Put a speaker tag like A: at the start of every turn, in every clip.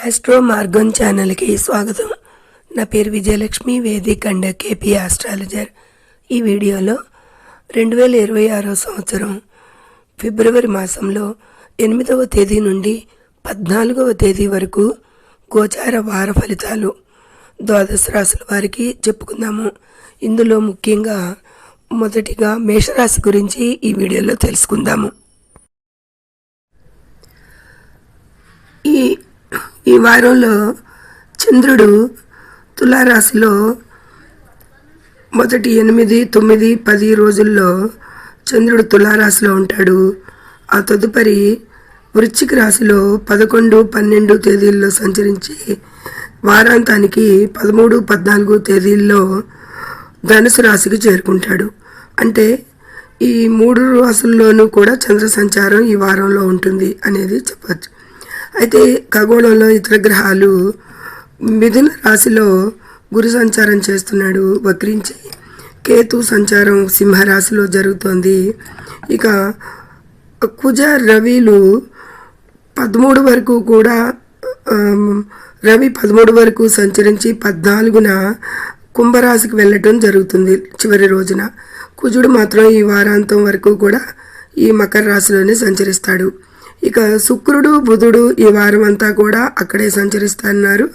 A: Astro మార్గం ఛానల్కి స్వాగతం. నా పేరు Vijayalakshmi, Vedic and KP astrologer. ఈ వీడియోలో 2026 సంవత్సరం ఫిబ్రవరి మాసంలో 8వ తేదీ నుండి 14వ తేదీ వరకు గోచార వార ఫలితాలు ద్వాదశ రాశుల వారికి చెప్పుకుందాము. ఇందులో ముఖ్యంగా మొదటిగా మేషరాశి గురించి ఈ వీడియోలో తెలుసుకుందాము. ఈ వారంలో చంద్రుడు తులారాశిలో మొదటి 8, 9, 10 రోజుల్లో చంద్రుడు తులారాశిలో ఉంటాడు. ఆ తదుపరి వృశ్చిక రాశిలో 11, 12 తేదీల్లో సంచరించి వారాంతానికి 13, 14 తేదీల్లో ధనుసు రాశికి చేరుకుంటాడు. అంటే ఈ 3 రాశుల్లోనూ కూడా చంద్ర సంచారం ఈ వారంలో ఉంటుంది అనేది చెప్పచ్చు. అయితే ఖగోళంలో ఇతర గ్రహాలు మిథున రాశిలో గురు సంచారం చేస్తున్నాడు వక్రించి. కేతు సంచారం సింహరాశిలో జరుగుతోంది. ఇక కుజ రవిలు 13 వరకు కూడా రవి 13 వరకు సంచరించి 14న కుంభరాశికి వెళ్ళటం జరుగుతుంది చివరి రోజున. కుజుడు మాత్రం ఈ వారాంతం వరకు కూడా ఈ మకర రాశిలోనే సంచరిస్తాడు. ఇక శుక్రుడు, బుధుడు ఈ వారం అంతా కూడా అక్కడే సంచరిస్తున్నారు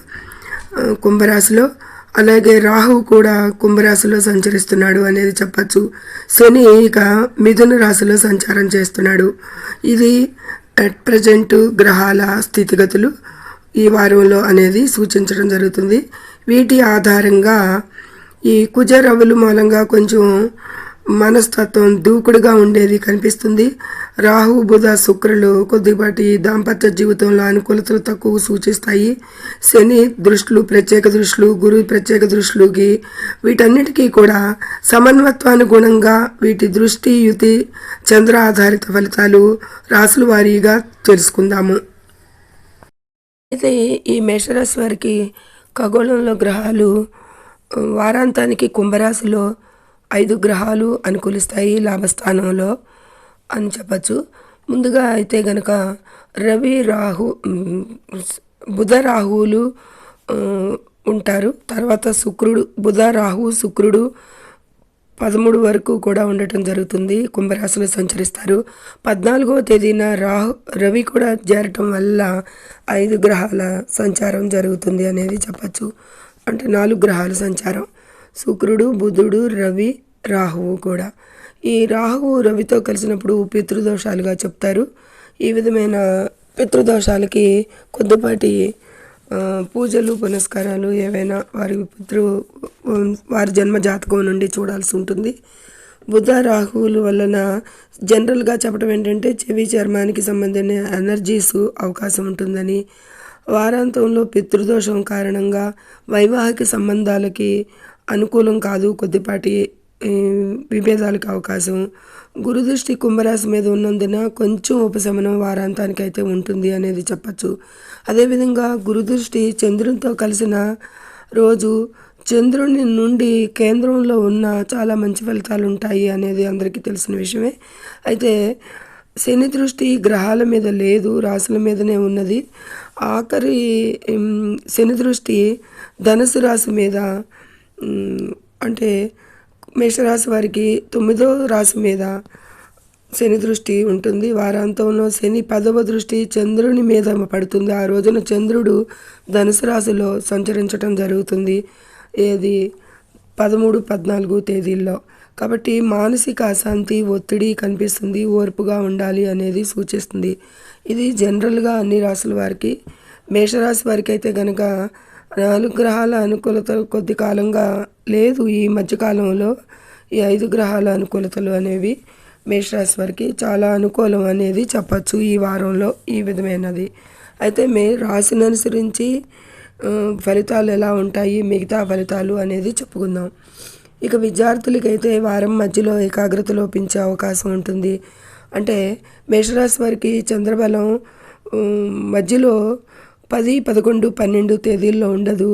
A: కుంభరాశిలో. అలాగే రాహువు కూడా కుంభరాశిలో సంచరిస్తున్నాడు అనేది చెప్పచ్చు. శని ఇక మిథున రాశిలో సంచారం చేస్తున్నాడు. ఇది అట్ ప్రజెంట్ గ్రహాల స్థితిగతులు ఈ వారంలో అనేది సూచించడం జరుగుతుంది. వీటి ఆధారంగా ఈ కుజ రవుల మూలంగా కొంచెం మనస్తత్వం దూకుడుగా ఉండేది కనిపిస్తుంది. రాహు, బుధ, శుక్రులు కొద్దిపాటి దాంపత్య జీవితంలో అనుకూలతలు తక్కువ సూచిస్తాయి. శని దృష్టిలు, ప్రత్యేక దృష్టిలు, గురు ప్రత్యేక దృష్టిలుకి వీటన్నిటికీ కూడా సమన్వత్వానుగుణంగా వీటి దృష్టి, యుతి, చంద్ర ఆధారిత ఫలితాలు రాశుల వారీగా తెలుసుకుందాము. అయితే ఈ మేషరాశి వారికి ఖగోళంలో గ్రహాలు వారాంతానికి కుంభరాశిలో 5 గ్రహాలు అనుకూలిస్తాయి లాభస్థానంలో అని చెప్పచ్చు. ముందుగా అయితే గనక రవి, బుధ, రాహువులు ఉంటారు. తర్వాత శుక్రుడు, బుధ, రాహు, శుక్రుడు 13 వరకు కూడా ఉండటం జరుగుతుంది. కుంభరాశిలో సంచరిస్తారు. 14వ తేదీన రవి కూడా చేరటం వల్ల 5 గ్రహాల సంచారం జరుగుతుంది అనేది చెప్పచ్చు. అంటే 4 గ్రహాల సంచారం, శుక్రుడు, బుధుడు, రవి, రాహువు కూడా. ఈ రాహువు రవితో కలిసినప్పుడు పితృదోషాలుగా చెప్తారు. ఈ విధమైన పితృదోషాలకి కొద్దిపాటి పూజలు, పునస్కారాలు ఏవైనా వారి జన్మ జాతకం నుండి చూడాల్సి ఉంటుంది. బుధ, రాహువుల వలన జనరల్గా చెప్పడం ఏంటంటే చెవి, చర్మానికి సంబంధించిన ఎనర్జీస్ అవకాశం ఉంటుందని, వారాంతంలో పితృదోషం కారణంగా వైవాహిక సంబంధాలకి అనుకూలం కాదు, కొద్దిపాటి విభేదాలకు అవకాశం. గురుదృష్టి కుంభరాశి మీద ఉన్నందున కొంచెం ఉపశమనం వారాంతానికి అయితే ఉంటుంది అనేది చెప్పచ్చు. అదేవిధంగా గురుదృష్టి చంద్రునితో కలిసిన రోజు చంద్రుని నుండి కేంద్రంలో ఉన్న చాలా మంచి ఫలితాలు ఉంటాయి అనేది అందరికీ తెలిసిన విషయమే. అయితే శని దృష్టి గ్రహాల మీద లేదు, రాశుల మీదనే ఉన్నది. ఆఖరి శని దృష్టి ధనుసు రాశి మీద, అంటే మేషరాశి వారికి 9వ రాశి మీద శని దృష్టి ఉంటుంది. వారాంతంలో శని 10వ దృష్టి చంద్రుని మీద పడుతుంది. ఆ రోజున చంద్రుడు ధనుసు రాశిలో సంచరించడం జరుగుతుంది. ఏది 13, 14 తేదీల్లో. కాబట్టి మానసిక అశాంతి, ఒత్తిడి కనిపిస్తుంది. ఓర్పుగా ఉండాలి అనేది సూచిస్తుంది. ఇది జనరల్గా అన్ని రాశుల వారికి. మేషరాశి వారికి అయితే కనుక 4 గ్రహాల అనుకూలత కొద్ది కాలంగా లేదు. ఈ మధ్యకాలంలో ఈ 5 గ్రహాల అనుకూలతలు అనేవి మేషరాశి వారికి చాలా అనుకూలం అనేది చెప్పచ్చు ఈ వారంలో ఈ విధమైనది. అయితే రాశిని అనుసరించి ఫలితాలు ఎలా ఉంటాయి, మిగతా ఫలితాలు అనేది చెప్పుకుందాం. ఇక విద్యార్థులకైతే వారం మధ్యలో ఏకాగ్రత లోపించే అవకాశం ఉంటుంది. అంటే మేషరాశి వారికి చంద్రబలం మధ్యలో 10, 11, 12 తేదీల్లో ఉండదు.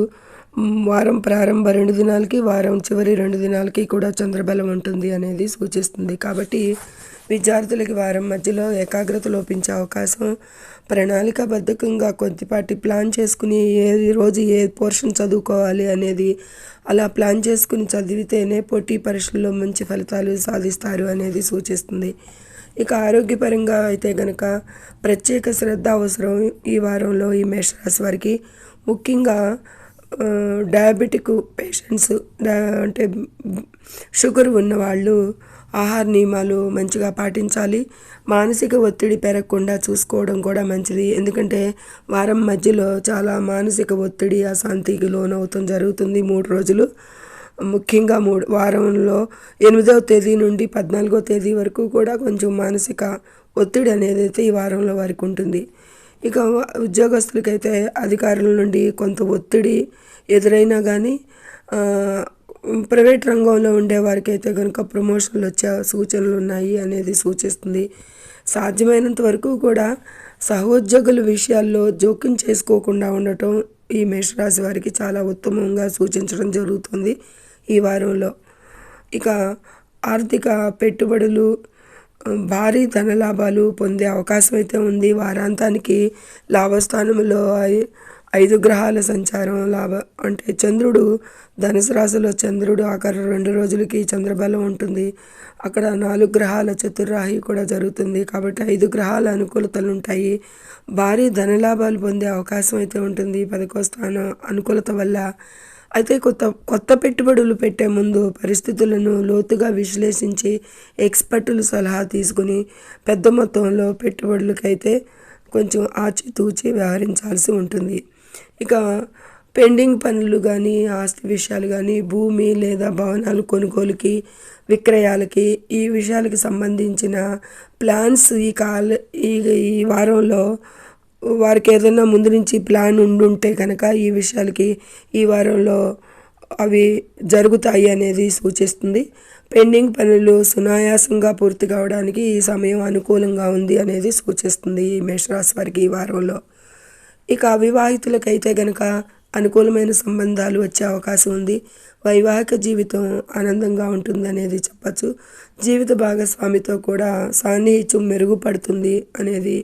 A: వారం ప్రారంభ 2 దినాలకి, వారం చివరి 2 దినాలకి కూడా చంద్రబలం ఉంటుంది అనేది సూచిస్తుంది. కాబట్టి విద్యార్థులకి వారం మధ్యలో ఏకాగ్రత లోపించే అవకాశం, ప్రణాళికాబద్ధకంగా కొద్దిపాటి ప్లాన్ చేసుకుని రోజు ఏ పోర్షన్ చదువుకోవాలి అనేది అలా ప్లాన్ చేసుకుని చదివితేనే పోటీ పరీక్షల్లో మంచి ఫలితాలు సాధిస్తారు అనేది సూచిస్తుంది. ఇక ఆరోగ్యపరంగా అయితే కనుక ప్రత్యేక శ్రద్ధ అవసరం ఈ వారంలో ఈ మేషరాశి వారికి. ముఖ్యంగా డయాబెటిక్ పేషెంట్స్, అంటే షుగర్ ఉన్నవాళ్ళు ఆహార నియమాలు మంచిగా పాటించాలి. మానసిక ఒత్తిడి పెరగకుండా చూసుకోవడం కూడా మంచిది. ఎందుకంటే వారం మధ్యలో చాలా మానసిక ఒత్తిడి, అశాంతికి లోనవుతాం జరుగుతుంది 3 రోజులు. ముఖ్యంగా వారంలో 8వ తేదీ నుండి 14వ తేదీ వరకు కూడా కొంచెం మానసిక ఒత్తిడి అనేది అయితే ఈ వారంలో వారికి ఉంటుంది. ఇక ఉద్యోగస్తులకైతే అధికారుల నుండి కొంత ఒత్తిడి ఎదురైనా కానీ, ప్రైవేట్ రంగంలో ఉండే వారికి అయితే కనుక ప్రమోషన్లు వచ్చే సూచనలు ఉన్నాయి అనేది సూచిస్తుంది. సాధ్యమైనంత వరకు కూడా సహోద్యోగుల విషయాల్లో జోక్యం చేసుకోకుండా ఉండటం ఈ మేషరాశి వారికి చాలా ఉత్తమంగా సూచించడం జరుగుతుంది ఈ వారంలో. ఇక ఆర్థిక పెట్టుబడులు, భారీ ధనలాభాలు పొందే అవకాశం అయితే ఉంది. వారాంతానికి లాభస్థానంలో 5 గ్రహాల సంచారం అంటే చంద్రుడు ధనుసు రాశిలో చంద్రుడు ఆఖరి 2 రోజులకి చంద్రబలం ఉంటుంది. అక్కడ 4 గ్రహాల చతుర్రాహి కూడా జరుగుతుంది. కాబట్టి 5 గ్రహాల అనుకూలతలు ఉంటాయి. భారీ ధనలాభాలు పొందే అవకాశం అయితే ఉంటుంది 10వ స్థానం అనుకూలత వల్ల. అయితే కొత్త పెట్టుబడులు పెట్టే ముందు పరిస్థితులను లోతుగా విశ్లేషించి ఎక్స్పర్టుల సలహా తీసుకుని పెద్ద మొత్తంలో పెట్టుబడులకైతే కొంచెం ఆచితూచి వ్యవహరించాల్సి ఉంటుంది. ఇక పెండింగ్ పనులు కానీ, ఆస్తి విషయాలు కానీ, భూమి లేదా భవనాలు కొనుగోలుకి, విక్రయాలకి, ఈ విషయాలకి సంబంధించిన ప్లాన్స్ ఈ వారంలో వారికి ఏదైనా ముందు నుంచి ప్లాన్ ఉండుంటే కనుక ఈ విషయాలకి ఈ వారంలో అవి జరుగుతాయి అనేది సూచిస్తుంది. పెండింగ్ పనులు సునాయాసంగా పూర్తి కావడానికి ఈ సమయం అనుకూలంగా ఉంది అనేది సూచిస్తుంది ఈ మేషరాశి వారికి ఈ వారంలో. ఇక అవివాహితులకైతే కనుక అనుకూలమైన సంబంధాలు వచ్చే అవకాశం ఉంది. వైవాహిక జీవితం ఆనందంగా ఉంటుంది అనేది చెప్పచ్చు. జీవిత భాగస్వామితో కూడా సాన్నిహిత్యం మెరుగుపడుతుంది అనేది.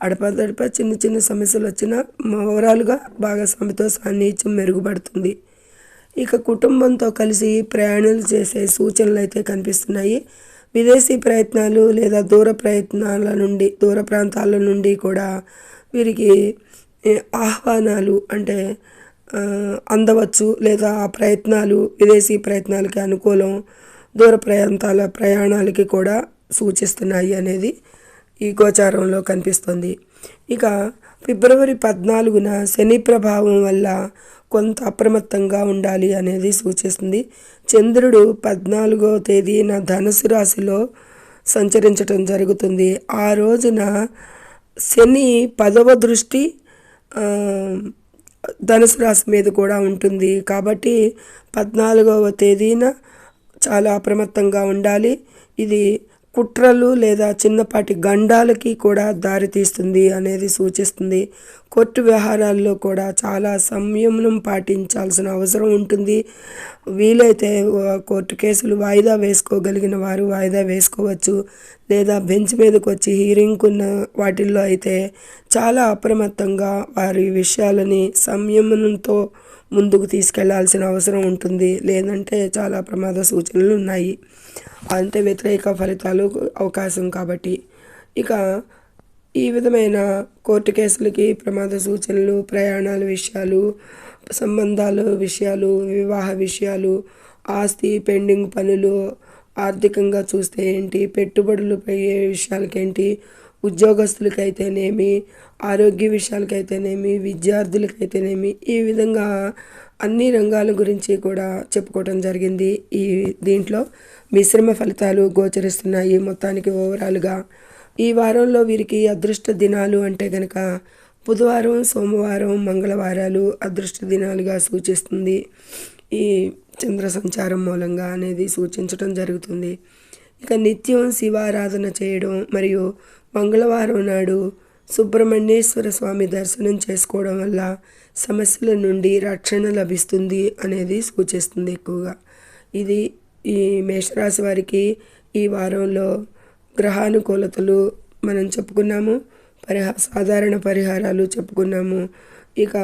A: అడపదడప చిన్న చిన్న సమస్యలు వచ్చినా ఓవరాల్గా భాగస్వామితో సాన్నిహిత్యం మెరుగుపడుతుంది. ఇక కుటుంబంతో కలిసి ప్రయాణాలు చేసే సూచనలు అయితే కనిపిస్తున్నాయి. విదేశీ ప్రయత్నాలు లేదా దూర ప్రాంతాల నుండి కూడా వీరికి ఆహ్వానాలు అంటే అందవచ్చు. లేదా ఆ ప్రయత్నాలు విదేశీ ప్రయత్నాలకి అనుకూలం, దూర ప్రాంతాల ప్రయాణాలకి కూడా సూచిస్తున్నాయి అనేది ఈ గోచారంలో కనిపిస్తుంది. ఇక ఫిబ్రవరి 14న శని ప్రభావం వల్ల కొంత అప్రమత్తంగా ఉండాలి అనేది సూచిస్తుంది. చంద్రుడు 14వ తేదీన ధనుసు రాశిలో సంచరించటం జరుగుతుంది. ఆ రోజున శని 10వ దృష్టి ధనుసు రాశి మీద కూడా ఉంటుంది. కాబట్టి 14వ తేదీన చాలా అప్రమత్తంగా ఉండాలి. ఇది కుట్రలు లేదా చిన్నపాటి గండాలకి కూడా దారితీస్తుంది అనేది సూచిస్తుంది. కోర్టు వ్యవహారాల్లో కూడా చాలా సంయమనం పాటించాల్సిన అవసరం ఉంటుంది. వీలైతే కోర్టు కేసులు వాయిదా వేసుకోగలిగిన వారు వాయిదా వేసుకోవచ్చు. లేదా బెంచ్ మీదకి వచ్చి హీరింగ్ ఉన్న వాటిల్లో అయితే చాలా అప్రమత్తంగా వారి విషయాలని సంయమనంతో ముందుకు తీసుకెళ్లాల్సిన అవసరం ఉంటుంది. లేదంటే చాలా ప్రమాద సూచనలు ఉన్నాయి, అంటే వ్యతిరేక ఫలితాలు అవకాశం. కాబట్టి ఇక ఈ విధమైన కోర్టు కేసులకి ప్రమాద సూచనలు, ప్రయాణాల విషయాలు, సంబంధాల విషయాలు, వివాహ విషయాలు, ఆస్తి పెండింగ్ పనులు, ఆర్థికంగా చూస్తే ఏంటి, పెట్టుబడులు పెరిగే విషయాలకేంటి, ఉద్యోగస్తులకైతేనేమి, ఆరోగ్య విషయాలకైతేనేమి, విద్యార్థులకైతేనేమి, ఈ విధంగా అన్ని రంగాల గురించి కూడా చెప్పుకోవటం జరిగింది. దీంట్లో మిశ్రమ ఫలితాలు గోచరిస్తున్నాయి మొత్తానికి ఓవరాల్గా. ఈ వారంలో వీరికి అదృష్ట దినాలు అంటే కనుక బుధవారం, సోమవారం, మంగళవారాలు అదృష్ట దినాలుగా సూచిస్తుంది. ఈ చంద్ర సంచారం మూలంగా అనేది సూచించడం జరుగుతుంది. ఇక నిత్యం శివారాధన చేయడం మరియు మంగళవారం నాడు సుబ్రహ్మణ్యేశ్వర స్వామి దర్శనం చేసుకోవడం వల్ల సమస్యల నుండి రక్షణ లభిస్తుంది అనేది సూచిస్తుంది ఎక్కువగా. ఇది ఈ మేషరాశి వారికి ఈ వారంలో గ్రహానుకూలతలు మనం చెప్పుకున్నాము, సాధారణ పరిహారాలు చెప్పుకున్నాము. ఇక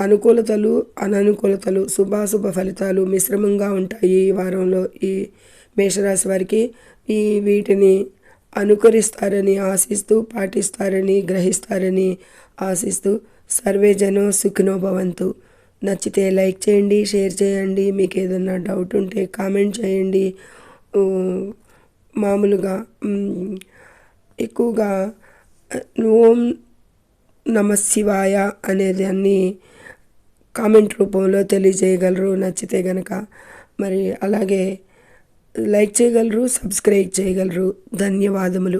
A: అనుకూలతలు అననుకూలతలు శుభాశుభ ఫలితాలు మిశ్రమంగా ఉంటాయి ఈ వారంలో ఈ మేషరాశి వారికి. వీటిని అనుకరిస్తారని ఆశిస్తూ, పాటిస్తారని గ్రహిస్తారని ఆశిస్తూ సర్వే జనో సుఖినో భవంతు. నచ్చితే లైక్ చేయండి, షేర్ చేయండి. మీకు ఏదన్నా డౌట్ ఉంటే కామెంట్ చేయండి. మామూలుగా ఎక్కువగా ఓం నమ శివాయ అనేది అన్నీ కామెంట్ రూపంలో తెలియజేయగలరు నచ్చితే గనక. మరి అలాగే లైక్ చేయగలరు, సబ్స్క్రైబ్ చేయగలరు. ధన్యవాదములు.